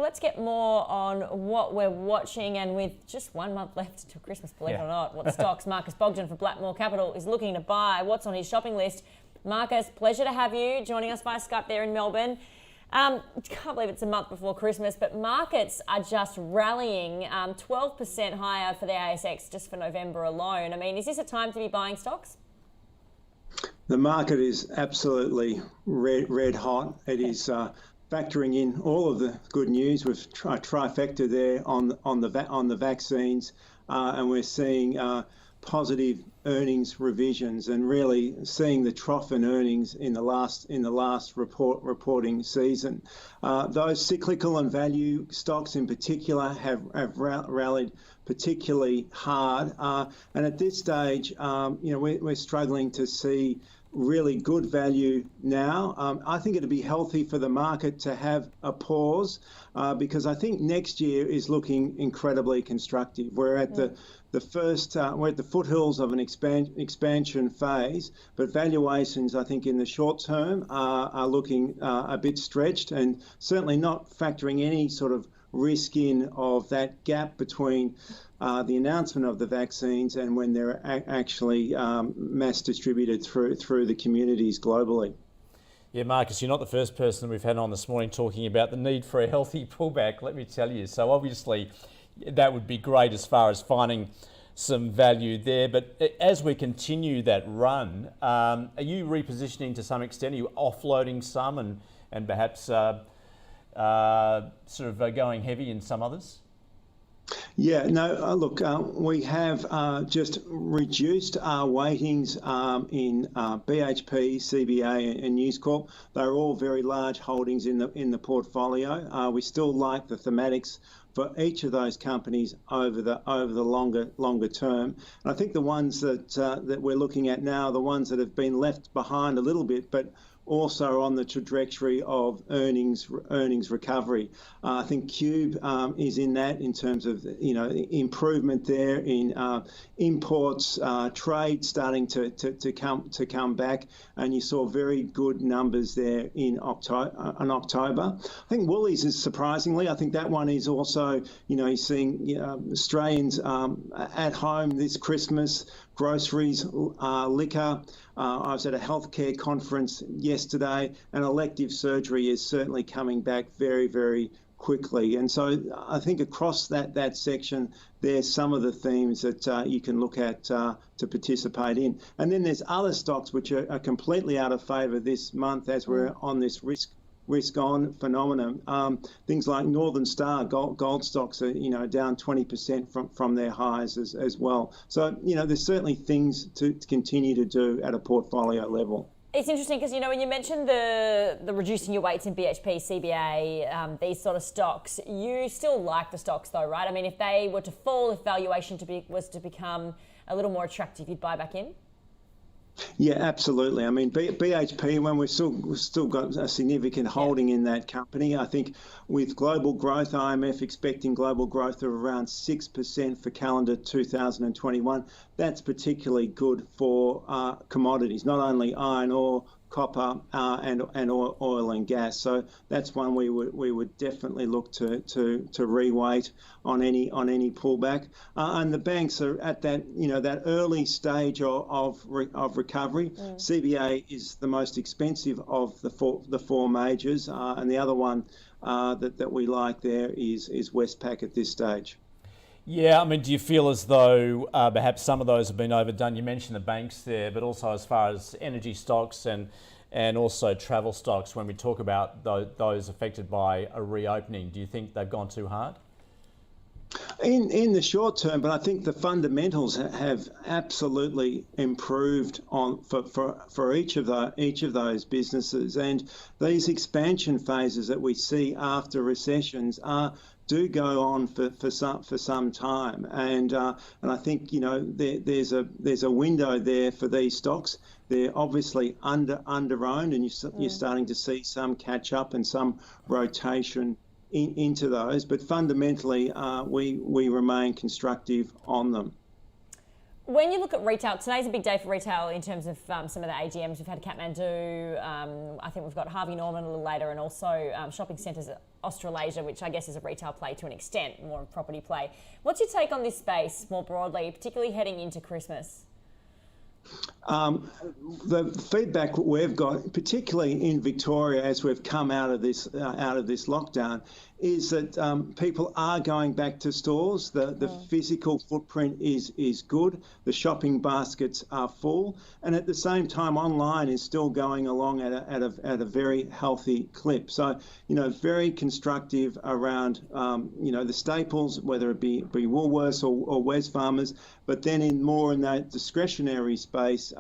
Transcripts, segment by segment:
let's get more on what we're watching, and with just 1 month left until Christmas, believe it or not, what stocks Marcus Bogdan for Blackmore Capital is looking to buy, what's on his shopping list. Marcus, pleasure to have you joining us via Skype there in Melbourne. Can't believe it's a month before Christmas, but markets are just rallying 12% higher for the ASX just for November alone. I mean, is this a time to be buying stocks? The market is absolutely red hot. It is factoring in all of the good news with a trifecta there on the vaccines, and we're seeing positive earnings revisions, and really seeing the trough in earnings in the last reporting season. Those cyclical and value stocks in particular have rallied particularly hard, and at this stage, we're struggling to see really good value now. I think it'd be healthy for the market to have a pause, because I think next year is looking incredibly constructive. We're at we're at the foothills of an expansion phase, but valuations, I think, in the short term are looking a bit stretched, and certainly not factoring any sort of risk in of that gap between the announcement of the vaccines and when they're actually mass distributed through the communities globally. Yeah, Marcus, you're not the first person we've had on this morning talking about the need for a healthy pullback, let me tell you. So obviously that would be great as far as finding some value there. But as we continue that run, are you repositioning to some extent? Are you offloading some and perhaps sort of going heavy in some others? Yeah, no, look, we have just reduced our weightings in BHP, CBA and News Corp. They're all very large holdings in the portfolio. We still like the thematics for each of those companies over the longer term. And I think the ones that we're looking at now are the ones that have been left behind a little bit, but also on the trajectory of earnings recovery. I think Qube is in that, in terms of improvement there in imports, trade starting to come back, and you saw very good numbers there in October. I think Woolies is surprisingly. I think that one is also you're seeing Australians at home this Christmas. Groceries, liquor. I was at a healthcare conference yesterday, and elective surgery is certainly coming back very, very quickly. And so I think across that section, there's some of the themes that you can look at to participate in. And then there's other stocks which are completely out of favour this month as we're on this risk-on phenomenon. Things like Northern Star gold stocks are down 20% from their highs as well. So there's certainly things to continue to do at a portfolio level. It's interesting because when you mentioned the reducing your weights in BHP, CBA, these sort of stocks, you still like the stocks though, right? I mean, if they were to fall, if valuation was to become a little more attractive, you'd buy back in? Yeah, absolutely. I mean, BHP, when we've still got a significant holding in that company, I think with global growth, IMF expecting global growth of around 6% for calendar 2021, that's particularly good for commodities, not only iron ore, copper and oil and gas. So that's one we would definitely look to reweight on any pullback. And the banks are at that that early stage of recovery. CBA is the most expensive of the four majors, and the other one that we like there is Westpac at this stage. Yeah, I mean, do you feel as though perhaps some of those have been overdone? You mentioned the banks there, but also as far as energy stocks and also travel stocks, when we talk about those affected by a reopening, do you think they've gone too hard? In the short term, but I think the fundamentals have absolutely improved for each of those businesses, and these expansion phases that we see after recessions do go on for some time, and I think there's a window there for these stocks. They're obviously under-owned, and you're starting to see some catch up and some rotation into those, but fundamentally we remain constructive on them. When you look at retail, today's a big day for retail in terms of some of the AGMs. We've had Kathmandu, I think we've got Harvey Norman a little later, and also shopping centres Australasia, which I guess is a retail play to an extent, more a property play. What's your take on this space more broadly, particularly heading into Christmas? The feedback we've got, particularly in Victoria, as we've come out of this lockdown, is that people are going back to stores. The physical footprint is good. The shopping baskets are full, and at the same time, online is still going along at a very healthy clip. So, very constructive around the staples, whether it be Woolworths or Wesfarmers. But then in that discretionary space,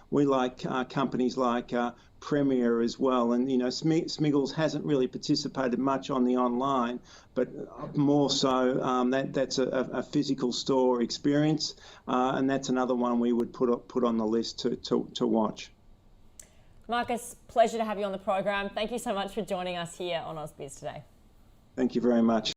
we like companies like Premier as well. And, Smiggles hasn't really participated much on the online, but more so that's a physical store experience. And that's another one we would put on the list to watch. Marcus, pleasure to have you on the program. Thank you so much for joining us here on Ausbiz today. Thank you very much.